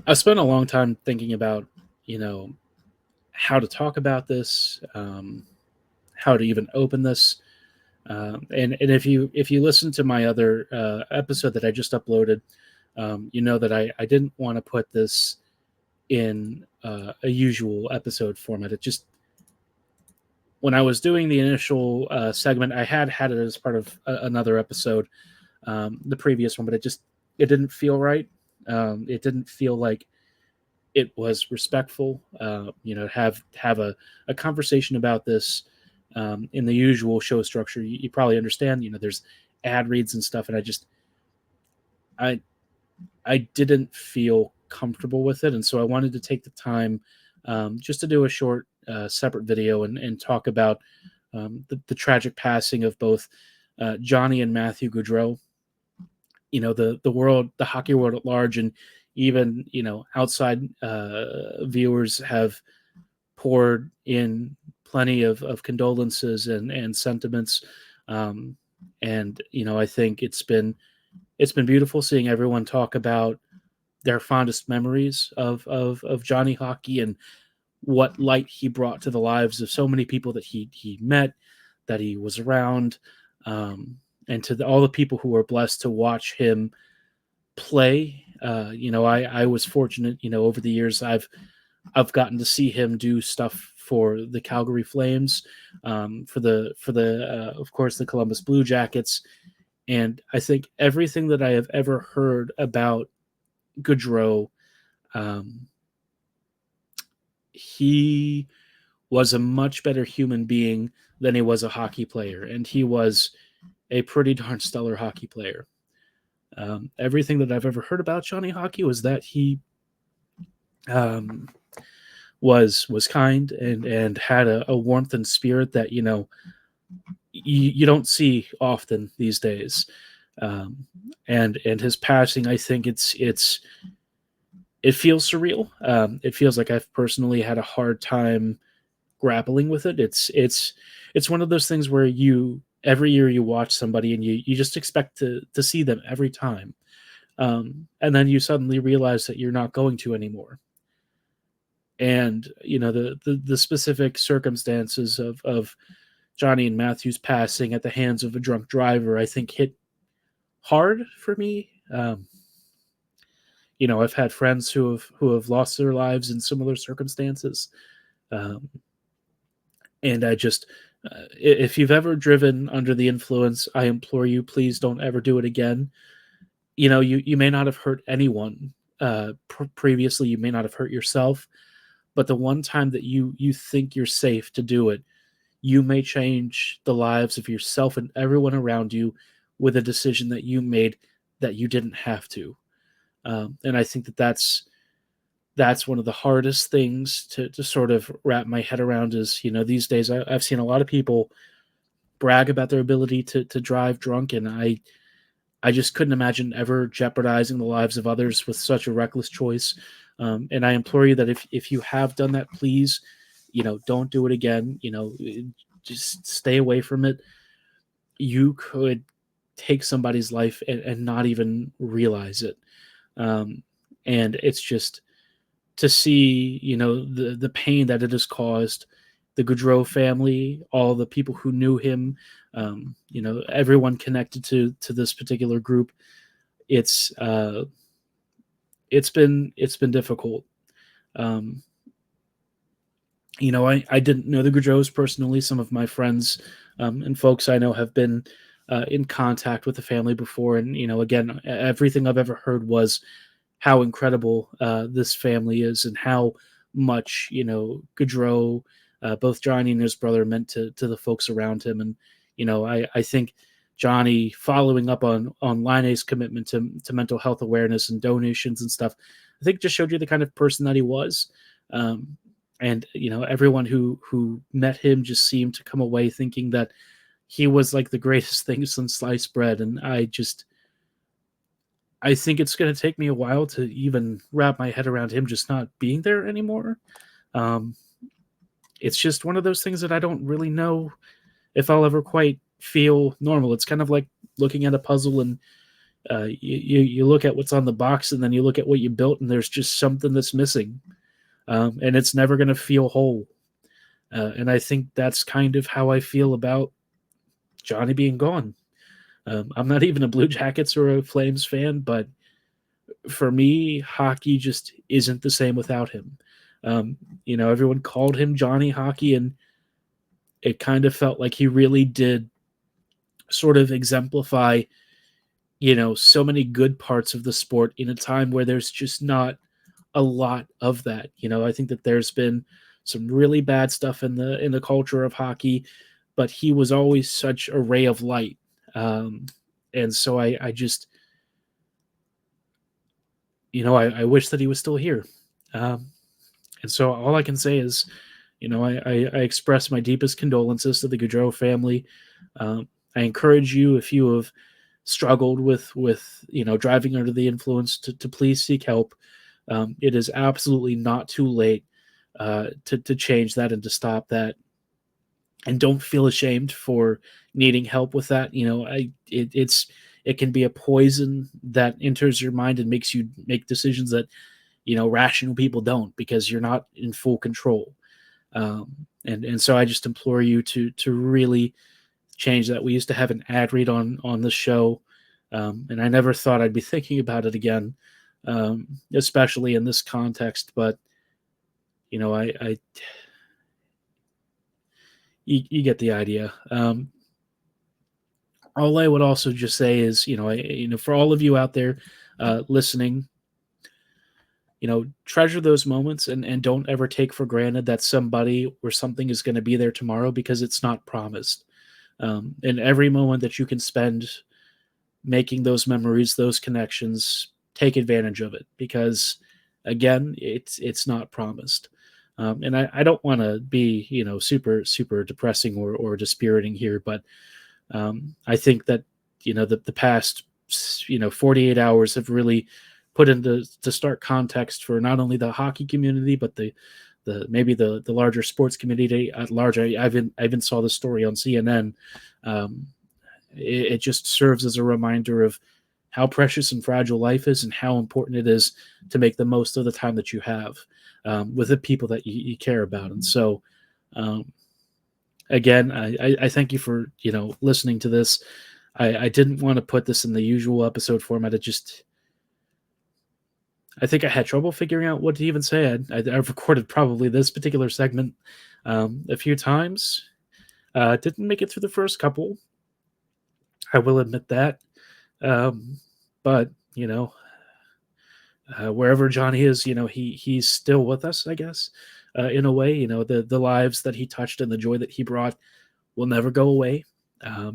I spent a long time thinking about, you know, how to talk about this, how to even open this. And if you listen to my other episode that I just uploaded, you know that I didn't want to put this in a usual episode format. It just when I was doing the initial segment, I had it as part of another episode, the previous one, but it didn't feel right. It didn't feel like it was respectful. Have a conversation about this in the usual show structure. You probably understand. There's ad reads and stuff, and I I didn't feel comfortable with it, and so I wanted to take the time just to do a short separate video and talk about the tragic passing of both Johnny and Matthew Gaudreau. The world, the hockey world at large, and even outside viewers have poured in plenty of condolences and sentiments. Um, and I think it's been beautiful seeing everyone talk about their fondest memories of Johnny Hockey and what light he brought to the lives of so many people that he met, that he was around, and to all the people who were blessed to watch him play. I was fortunate. Over the years, I've gotten to see him do stuff for the Calgary Flames, for of course the Columbus Blue Jackets, and I think everything that I have ever heard about Gaudreau, um, he was a much better human being than he was a hockey player, and he was a pretty darn stellar hockey player. Everything that I've ever heard about Johnny Hockey was that he um, was kind and had a warmth and spirit that you don't see often these days. And his passing, I think it feels surreal. It feels like I've personally had a hard time grappling with it. It's one of those things where you every year you watch somebody and you just expect to see them every time, and then you suddenly realize that you're not going to anymore. And the specific circumstances of Johnny and Matthew's passing at the hands of a drunk driver, I think hit hard for me. I've had friends who have lost their lives in similar circumstances, um, and if you've ever driven under the influence, I implore you, please don't ever do it again. You may not have hurt anyone previously, you may not have hurt yourself, but the one time that you think you're safe to do it, you may change the lives of yourself and everyone around you with a decision that you made that you didn't have to. And I think that's one of the hardest things to sort of wrap my head around. Is these days I've seen a lot of people brag about their ability to drive drunk, and I just couldn't imagine ever jeopardizing the lives of others with such a reckless choice. And I implore you that if you have done that, please, don't do it again. Just stay away from it. You could take somebody's life and not even realize it. Um, and it's just to see, the pain that it has caused the Gaudreau family, all the people who knew him, everyone connected to this particular group. It's it's been difficult. Um, I didn't know the Gaudreaus personally. Some of my friends and folks I know have been in contact with the family before, and again, everything I've ever heard was how incredible this family is and how much Gaudreau, both Johnny and his brother, meant to the folks around him. And I think Johnny, following up on Line's commitment to mental health awareness and donations and stuff, I think just showed you the kind of person that he was. And everyone who met him just seemed to come away thinking that he was like the greatest thing since sliced bread. And I think it's going to take me a while to even wrap my head around him just not being there anymore. Um, it's just one of those things that I don't really know if I'll ever quite feel normal. It's kind of like looking at a puzzle and You look at what's on the box, and then you look at what you built, and there's just something that's missing, and it's never going to feel whole. And I think that's kind of how I feel about Johnny being gone. I'm not even a Blue Jackets or a Flames fan, but for me, hockey just isn't the same without him. Um, everyone called him Johnny Hockey, and it kind of felt like he really did sort of exemplify, so many good parts of the sport in a time where there's just not a lot of that. I think that there's been some really bad stuff in the culture of hockey, but he was always such a ray of light. And so I just, I wish that he was still here. Um, and so all I can say is, I express my deepest condolences to the Gaudreau family. I encourage you, if you have struggled with driving under the influence, to please seek help. It is absolutely not too late to change that and to stop that. And don't feel ashamed for needing help with that. It can be a poison that enters your mind and makes you make decisions that rational people don't, because you're not in full control. And so I just implore you to really change that. We used to have an ad read on the show, and I never thought I'd be thinking about it again, especially in this context. But I you get the idea. All I would also just say is, for all of you out there listening, treasure those moments, and don't ever take for granted that somebody or something is going to be there tomorrow, because it's not promised. And every moment that you can spend making those memories, those connections, take advantage of it, because again, it's not promised. And I don't want to be, super depressing or dispiriting here, but I think that, the past, 48 hours have really put into stark context for not only the hockey community, but the maybe the larger sports community at large. I even saw the story on CNN. Um, it just serves as a reminder of how precious and fragile life is, and how important it is to make the most of the time that you have with the people that you care about. And so, um, again, I thank you for listening to this. I didn't want to put this in the usual episode format. I think I had trouble figuring out what to even say. I've recorded probably this particular segment a few times. Didn't make it through the first couple. I will admit that. Um, but wherever Johnny is, he's still with us, I guess. In a way, the lives that he touched and the joy that he brought will never go away.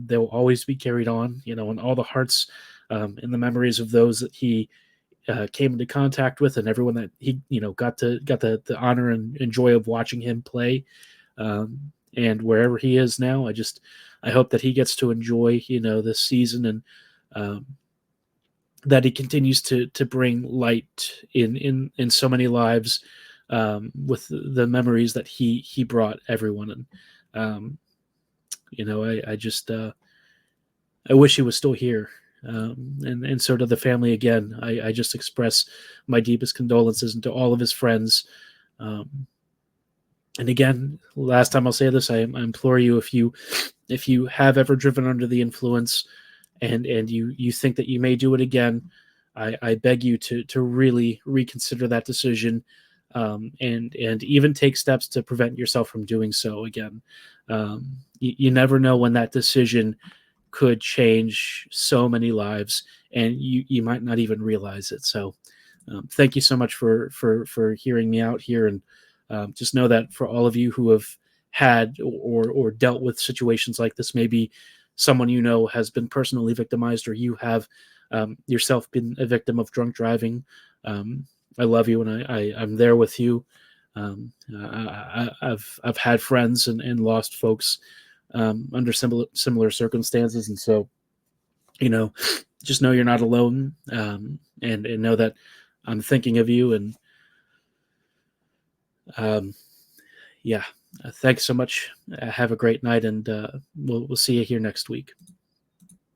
They will always be carried on, in all the hearts and the memories of those that he came into contact with, and everyone that he got the honor and joy of watching him play. And wherever he is now, I hope that he gets to enjoy this season, and that he continues to bring light in so many lives, with the memories that he brought everyone. And I just I wish he was still here. And so to the family, again, I just express my deepest condolences, and to all of his friends. And again, last time I'll say this, I implore you, if you have ever driven under the influence, and you think that you may do it again, I beg you to really reconsider that decision, and even take steps to prevent yourself from doing so again. You never know when that decision could change so many lives, and you might not even realize it. So thank you so much for hearing me out here. And just know that for all of you who have had or dealt with situations like this, maybe someone has been personally victimized, or you have yourself been a victim of drunk driving, I love you, and I'm there with you. I've had friends and lost folks under similar circumstances, and so just know you're not alone, and know that I'm thinking of you. And yeah, thanks so much. Have a great night, and we'll see you here next week.